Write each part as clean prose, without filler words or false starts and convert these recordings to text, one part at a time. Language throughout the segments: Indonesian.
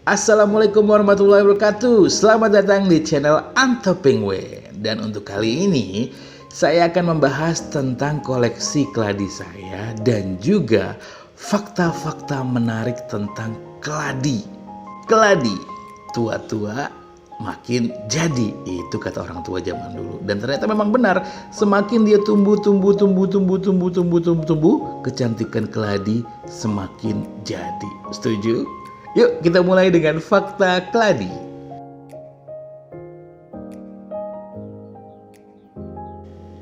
Assalamualaikum warahmatullahi wabarakatuh. Selamat datang di channel Anto Penguin. Dan untuk kali ini saya akan membahas tentang koleksi keladi saya dan juga fakta-fakta menarik tentang keladi. Keladi tua-tua makin jadi, itu kata orang tua zaman dulu. Dan ternyata memang benar, semakin dia tumbuh, kecantikan keladi semakin jadi. Setuju? Yuk kita mulai dengan fakta keladi.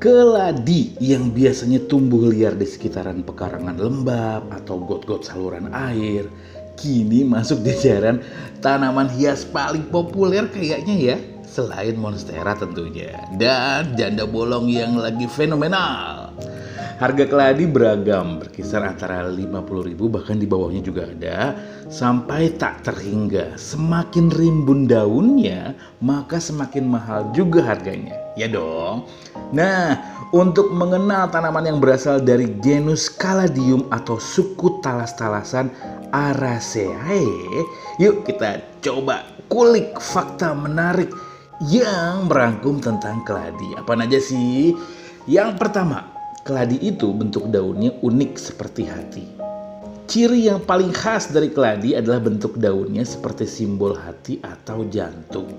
Keladi yang biasanya tumbuh liar di sekitaran pekarangan lembab atau got-got saluran air, kini masuk jajaran tanaman hias paling populer kayaknya ya, selain monstera tentunya, dan janda bolong yang lagi fenomenal. Harga keladi beragam, berkisar antara 50.000 bahkan di bawahnya juga ada, sampai tak terhingga. Semakin rimbun daunnya, maka semakin mahal juga harganya. Ya dong. Nah, untuk mengenal tanaman yang berasal dari genus Caladium atau suku talas-talasan Araceae, yuk kita coba kulik fakta menarik yang merangkum tentang keladi. Apa aja sih? Yang pertama, keladi itu bentuk daunnya unik seperti hati. Ciri yang paling khas dari keladi adalah bentuk daunnya seperti simbol hati atau jantung.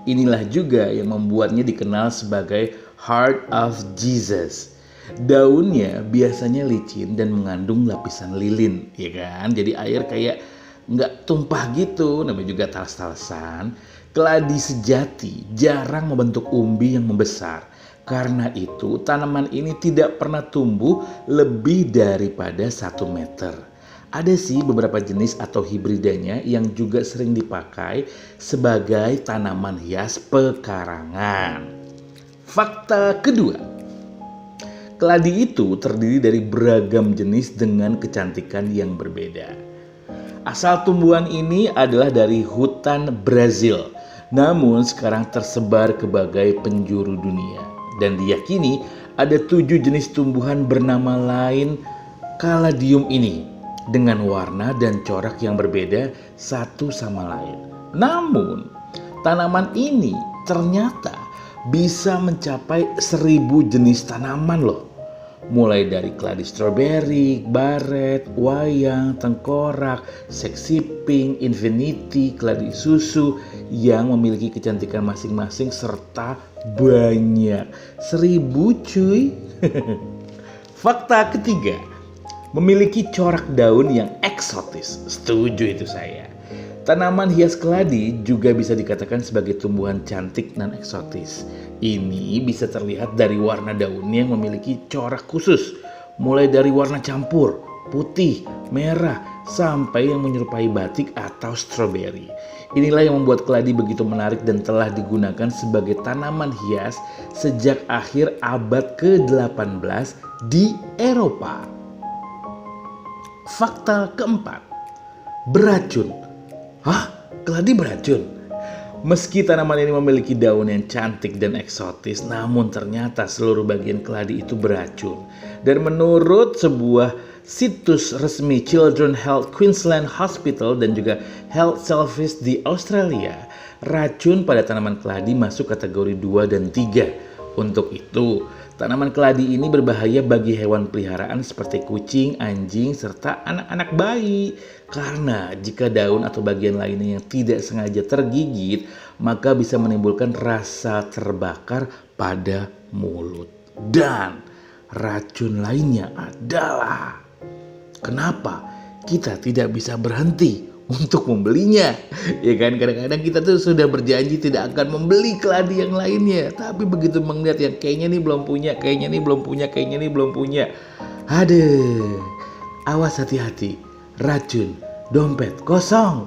Inilah juga yang membuatnya dikenal sebagai Heart of Jesus. Daunnya biasanya licin dan mengandung lapisan lilin, ya kan? Jadi air kayak nggak tumpah gitu, namanya juga talas-talasan. Keladi sejati jarang membentuk umbi yang membesar. Karena itu tanaman ini tidak pernah tumbuh lebih daripada 1 meter. Ada sih beberapa jenis atau hibridanya yang juga sering dipakai sebagai tanaman hias pekarangan. Fakta kedua, keladi itu terdiri dari beragam jenis dengan kecantikan yang berbeda. Asal tumbuhan ini adalah dari hutan Brazil, namun sekarang tersebar ke berbagai penjuru dunia. Dan diyakini ada 7 jenis tumbuhan bernama lain Caladium ini dengan warna dan corak yang berbeda satu sama lain. Namun tanaman ini ternyata bisa mencapai 1000 jenis tanaman loh. Mulai dari keladi stroberi, baret, wayang, tengkorak, sexy pink, infinity, keladi susu yang memiliki kecantikan masing-masing serta banyak. 1000 cuy. Fakta ketiga, memiliki corak daun yang eksotis. Setuju itu saya. Tanaman hias keladi juga bisa dikatakan sebagai tumbuhan cantik dan eksotis. Ini bisa terlihat dari warna daunnya yang memiliki corak khusus. Mulai dari warna campur, putih, merah, sampai yang menyerupai batik atau stroberi. Inilah yang membuat keladi begitu menarik dan telah digunakan sebagai tanaman hias sejak akhir abad ke-18 di Eropa. Fakta keempat, beracun. Hah? Keladi beracun? Meski tanaman ini memiliki daun yang cantik dan eksotis, namun ternyata seluruh bagian keladi itu beracun. Dan menurut sebuah situs resmi Children Health Queensland Hospital dan juga Health Service di Australia, racun pada tanaman keladi masuk kategori 2 dan 3. Untuk itu, tanaman keladi ini berbahaya bagi hewan peliharaan seperti kucing, anjing, serta anak-anak bayi. Karena jika daun atau bagian lainnya yang tidak sengaja tergigit, maka bisa menimbulkan rasa terbakar pada mulut. Dan racun lainnya adalah, kenapa kita tidak bisa berhenti untuk membelinya? Ya kan, kadang-kadang kita tuh sudah berjanji tidak akan membeli keladi yang lainnya, tapi begitu melihat yang kayaknya nih belum punya, kayaknya nih belum punya, kayaknya nih belum punya, aduh, awas hati-hati, racun, dompet kosong.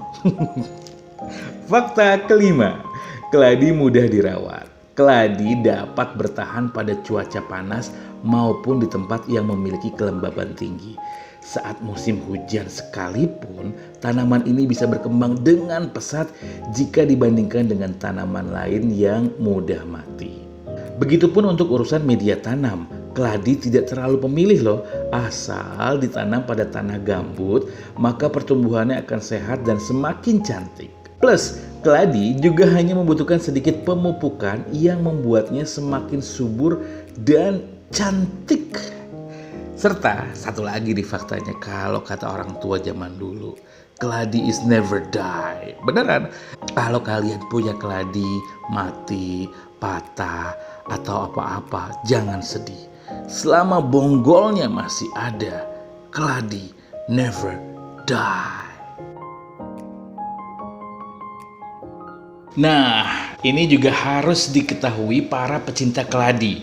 Fakta kelima, keladi mudah dirawat. Keladi dapat bertahan pada cuaca panas maupun di tempat yang memiliki kelembaban tinggi. Saat musim hujan sekalipun, tanaman ini bisa berkembang dengan pesat jika dibandingkan dengan tanaman lain yang mudah mati. Begitupun untuk urusan media tanam. Keladi tidak terlalu pemilih loh, asal ditanam pada tanah gambut, maka pertumbuhannya akan sehat dan semakin cantik. Plus, keladi juga hanya membutuhkan sedikit pemupukan yang membuatnya semakin subur dan cantik. Serta satu lagi di faktanya, kalau kata orang tua zaman dulu, keladi is never die. Beneran, kalau kalian punya keladi mati, patah, atau apa-apa, jangan sedih. Selama bonggolnya masih ada, keladi never die. Nah, ini juga harus diketahui para pecinta keladi.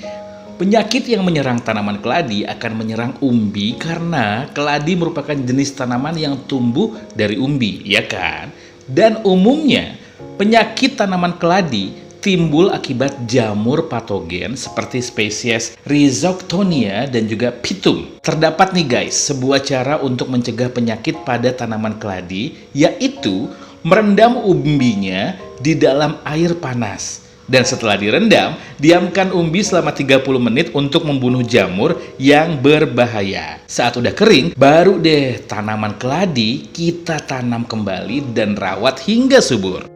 Penyakit yang menyerang tanaman keladi akan menyerang umbi karena keladi merupakan jenis tanaman yang tumbuh dari umbi, ya kan? Dan umumnya penyakit tanaman keladi timbul akibat jamur patogen seperti spesies Rhizoctonia dan juga Pitum. Terdapat nih guys, sebuah cara untuk mencegah penyakit pada tanaman keladi, yaitu merendam umbinya di dalam air panas. Dan setelah direndam, diamkan umbi selama 30 menit untuk membunuh jamur yang berbahaya. Saat udah kering, baru deh tanaman keladi kita tanam kembali dan rawat hingga subur.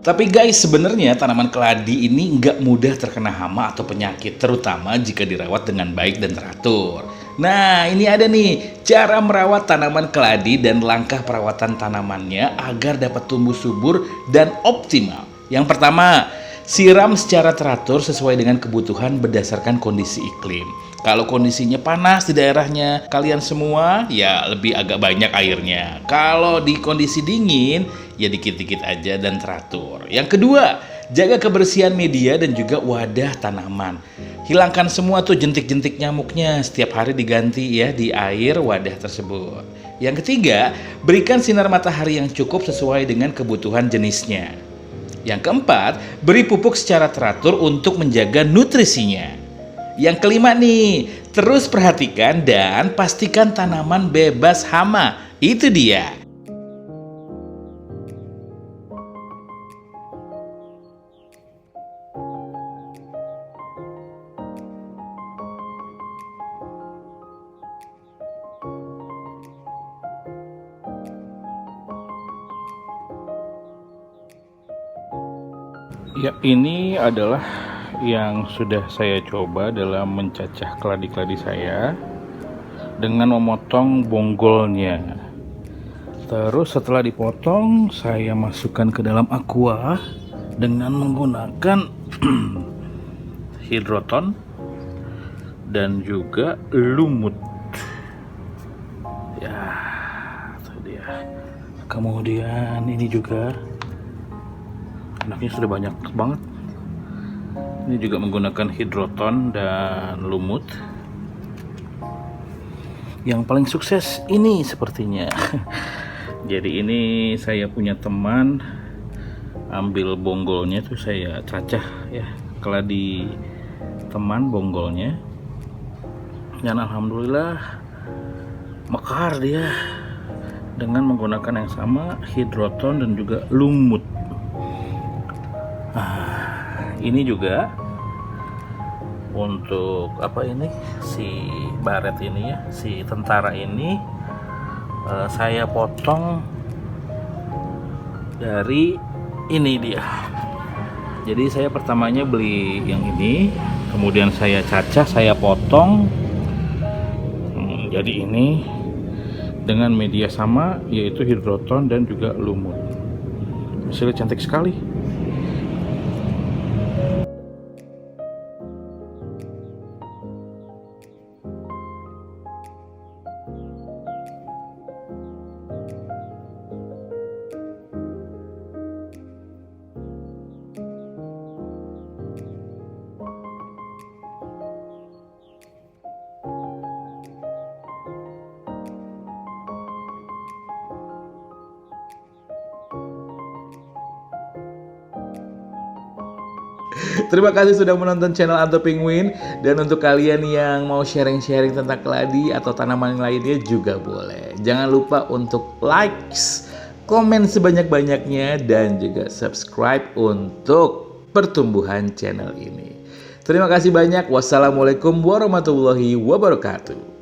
Tapi guys, sebenarnya tanaman keladi ini nggak mudah terkena hama atau penyakit, terutama jika dirawat dengan baik dan teratur. Nah, ini ada nih cara merawat tanaman keladi dan langkah perawatan tanamannya agar dapat tumbuh subur dan optimal. Yang pertama, siram secara teratur sesuai dengan kebutuhan berdasarkan kondisi iklim. Kalau kondisinya panas di daerahnya kalian semua, ya lebih agak banyak airnya. Kalau di kondisi dingin, ya dikit-dikit aja dan teratur. Yang kedua, jaga kebersihan media dan juga wadah tanaman. Hilangkan semua tuh jentik-jentik nyamuknya, setiap hari diganti ya di air wadah tersebut. Yang ketiga, berikan sinar matahari yang cukup sesuai dengan kebutuhan jenisnya. Yang keempat, beri pupuk secara teratur untuk menjaga nutrisinya. Yang kelima nih, terus perhatikan dan pastikan tanaman bebas hama. Itu dia. Ya, ini adalah yang sudah saya coba dalam mencacah keladi-keladi saya dengan memotong bonggolnya. Terus setelah dipotong, saya masukkan ke dalam aqua dengan menggunakan hidroton dan juga lumut. Ya, itu dia. Kemudian ini juga anaknya sudah banyak banget. Ini juga menggunakan hidroton dan lumut. Yang paling sukses ini sepertinya. Jadi ini saya punya teman ambil bonggolnya tuh saya cacah ya, keladi teman bonggolnya. Dan alhamdulillah mekar dia dengan menggunakan yang sama, hidroton dan juga lumut. Ini juga untuk apa ini, si baret ini ya, si tentara ini saya potong dari ini dia. Jadi saya pertamanya beli yang ini, kemudian saya cacah, saya potong jadi ini dengan media sama, yaitu hidroton dan juga lumut. Hasilnya cantik sekali. Terima kasih sudah menonton channel Anto Penguin. Dan untuk kalian yang mau sharing-sharing tentang keladi atau tanaman lainnya juga boleh. Jangan lupa untuk likes, komen sebanyak-banyaknya, dan juga subscribe untuk pertumbuhan channel ini. Terima kasih banyak. Wassalamualaikum warahmatullahi wabarakatuh.